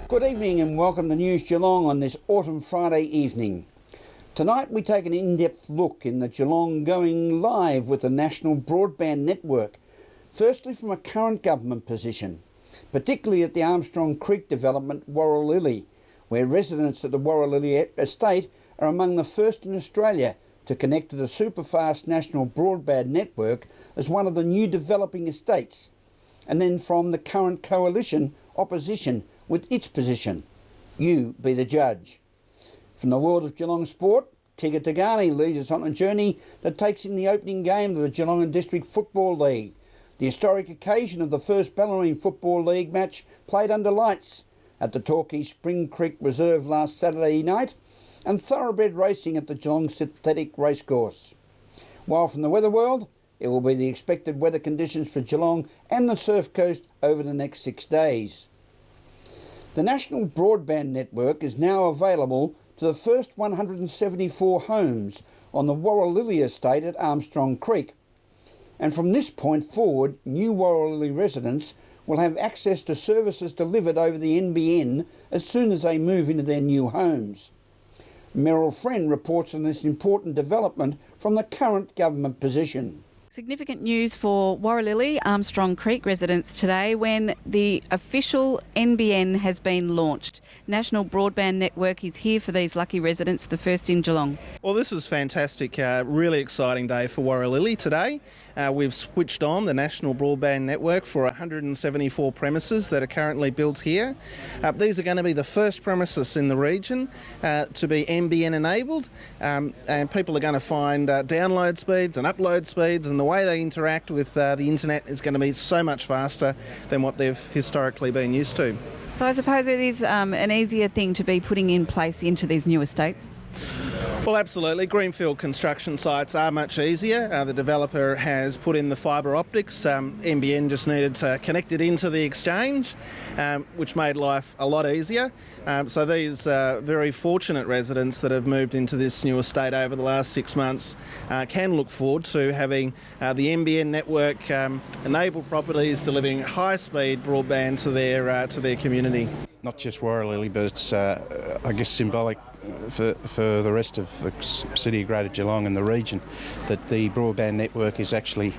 Good evening and welcome to News Geelong on this autumn Friday evening. Tonight we take an in-depth look in the Geelong going live with the National Broadband Network, firstly from a current government position, particularly at the Armstrong Creek development Warralilly, where residents at the Warralilly estate are among the first in Australia to connect to the superfast national broadband network as one of the new developing estates, and then from the current coalition opposition with its position. You be the judge. From the world of Geelong sport, Alex Tigani leads us on a journey that takes in the opening game of the Geelong and District Football League, the historic occasion of the first Ballerine Football League match played under lights at the Torquay Spring Creek Reserve last Saturday night, and thoroughbred racing at the Geelong Synthetic Racecourse. While from the weather world, it will be the expected weather conditions for Geelong and the Surf Coast over the next 6 days. The National Broadband Network is now available to the first 174 homes on the Warralilly estate at Armstrong Creek. And from this point forward, new Warralilly residents will have access to services delivered over the NBN as soon as they move into their new homes. Meryl Friend reports on this important development from the current government position. Significant news for Warralilly Armstrong Creek residents today when the official NBN has been launched. National Broadband Network is here for these lucky residents, the first in Geelong. Well, this is fantastic, really exciting day for Warralilly today. We've switched on the National Broadband Network for 174 premises that are currently built here. These are going to be the first premises in the region to be NBN enabled, and people are going to find download speeds and upload speeds, and the way they interact with the internet is going to be so much faster than what they've historically been used to. So I suppose it is an easier thing to be putting in place into these new estates? Well, absolutely. Greenfield construction sites are much easier. The developer has put in the fibre optics. NBN just needed to connect it into the exchange, which made life a lot easier. So these very fortunate residents that have moved into this new estate over the last 6 months can look forward to having the NBN network enabled properties delivering high-speed broadband to their community. Not just Warralilly, but it's, I guess, symbolic for the rest of the city of Greater Geelong and the region that the broadband network has actually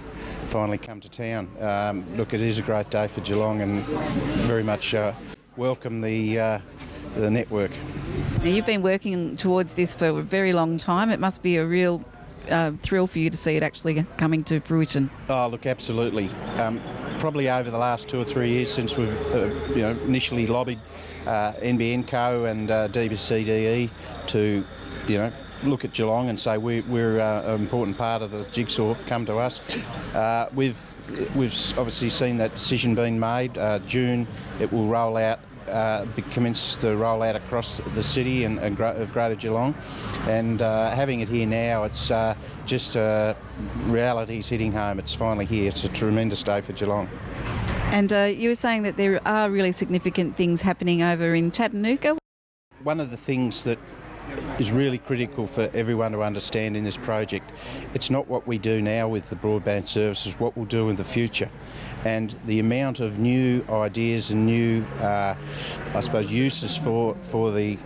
finally come to town. Look, it is a great day for Geelong and very much welcome the network. Now, you've been working towards this for a very long time. It must be a real thrill for you to see it actually coming to fruition. Oh, look, absolutely. Probably over the last 2 or 3 years since we've initially lobbied NBN Co and DBCDE to look at Geelong and say we're an important part of the jigsaw, come to us. We've obviously seen that decision being made. June it will roll out, commence the rollout across the city of Greater Geelong, and having it here now, it's just reality's hitting home. It's finally here. It's a tremendous day for Geelong. And you were saying that there are really significant things happening over in Chattanooga. One of the things that is really critical for everyone to understand in this project, it's not what we do now with the broadband services, what we'll do in the future. And the amount of new ideas and new, uses for the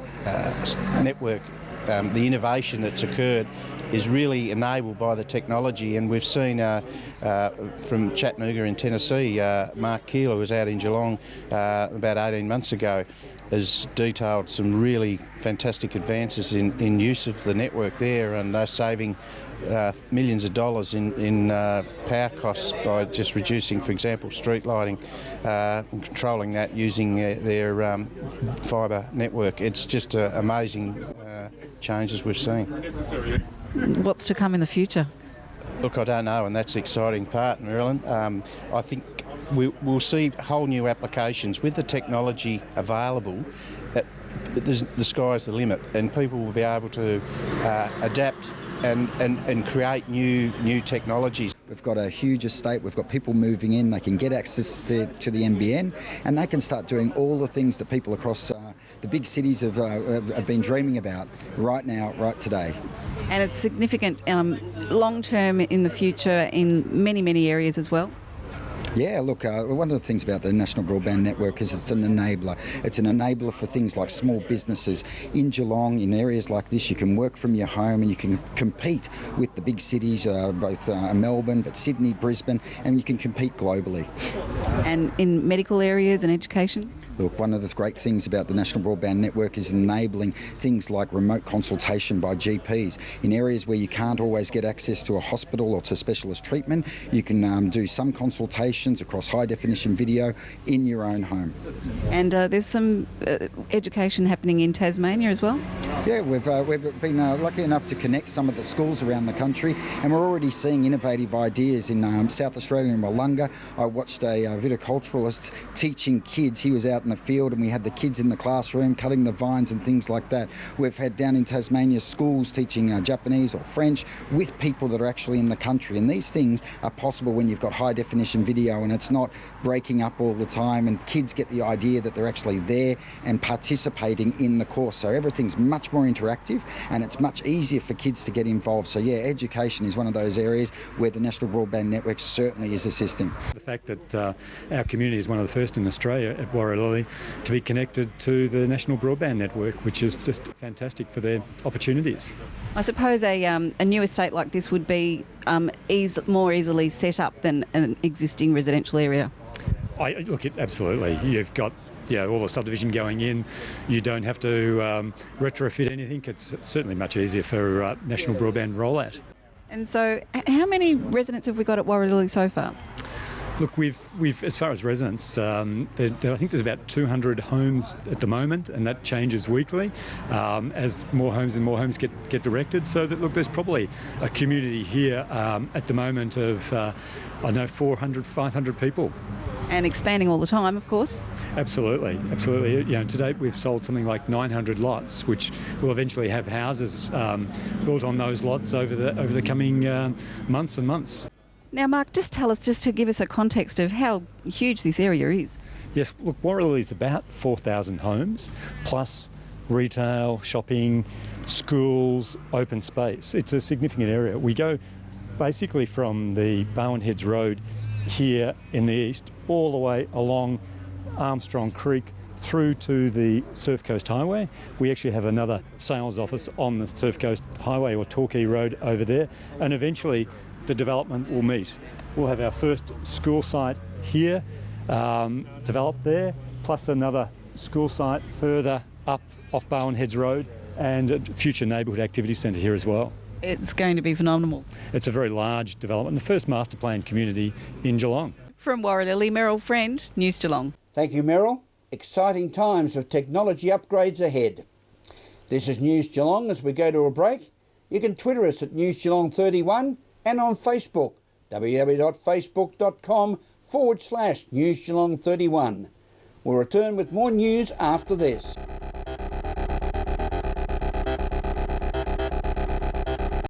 network, the innovation that's occurred is really enabled by the technology. And we've seen from Chattanooga in Tennessee, Mark Keeler was out in Geelong about 18 months ago, has detailed some really fantastic advances in use of the network there, and they're saving millions of dollars in power costs by just reducing, for example, street lighting and controlling that using their fibre network. It's just amazing changes we've seen. What's to come in the future? Look, I don't know, and that's the exciting part, Marilyn. I think we'll see whole new applications with the technology available. The sky's the limit, and people will be able to adapt and create new technologies. We've got a huge estate, we've got people moving in, they can get access to the NBN, and they can start doing all the things that people across the big cities have been dreaming about right now, right today. And it's significant long-term in the future in many, many areas as well? Yeah, look, one of the things about the National Broadband Network is it's an enabler. It's an enabler for things like small businesses. In Geelong, in areas like this, you can work from your home and you can compete with the big cities, both Melbourne, but Sydney, Brisbane, and you can compete globally. And in medical areas and education? Look, one of the great things about the National Broadband Network is enabling things like remote consultation by GPs. In areas where you can't always get access to a hospital or to specialist treatment, you can do some consultations across high-definition video in your own home. And there's some education happening in Tasmania as well? Yeah, we've been lucky enough to connect some of the schools around the country, and we're already seeing innovative ideas in South Australia in Willunga. I watched a viticulturalist teaching kids. He was out in the field and we had the kids in the classroom cutting the vines and things like that. We've had down in Tasmania schools teaching Japanese or French with people that are actually in the country, and these things are possible when you've got high definition video and it's not breaking up all the time, and kids get the idea that they're actually there and participating in the course. So everything's much more interactive and it's much easier for kids to get involved. So yeah, education is one of those areas where the National Broadband Network certainly is assisting. The fact that our community is one of the first in Australia at Warralilly to be connected to the National Broadband Network, which is just fantastic for their opportunities. I suppose a new estate like this would be more easily set up than an existing residential area. Absolutely. You've got all the subdivision going in. You don't have to retrofit anything. It's certainly much easier for national broadband rollout. And so, how many residents have we got at Warralilly so far? Look, we've as far as residents, I think there's about 200 homes at the moment, and that changes weekly as more homes get directed. So that there's probably a community here at the moment of 400, 500 people. And expanding all the time, of course. Absolutely. To date we've sold something like 900 lots, which will eventually have houses built on those lots over the coming months and months. Now, Mark, just to give us a context of how huge this area is. Yes, look, Warralilly is about 4,000 homes, plus retail, shopping, schools, open space. It's a significant area. We go basically from the Bowen Heads Road here in the east all the way along Armstrong Creek through to the Surf Coast Highway. We actually have another sales office on the Surf Coast Highway or Torquay Road over there, and eventually the development will meet. We'll have our first school site here developed there, plus another school site further up off Bowen Heads Road, and a future neighbourhood activity centre here as well. It's going to be phenomenal. It's a very large development, the first master plan community in Geelong. From Warralilly, Meryl Friend, News Geelong. Thank you, Meryl. Exciting times of technology upgrades ahead. This is News Geelong. As we go to a break, you can Twitter us at News Geelong 31 and on Facebook, www.facebook.com/News Geelong 31. We'll return with more news after this.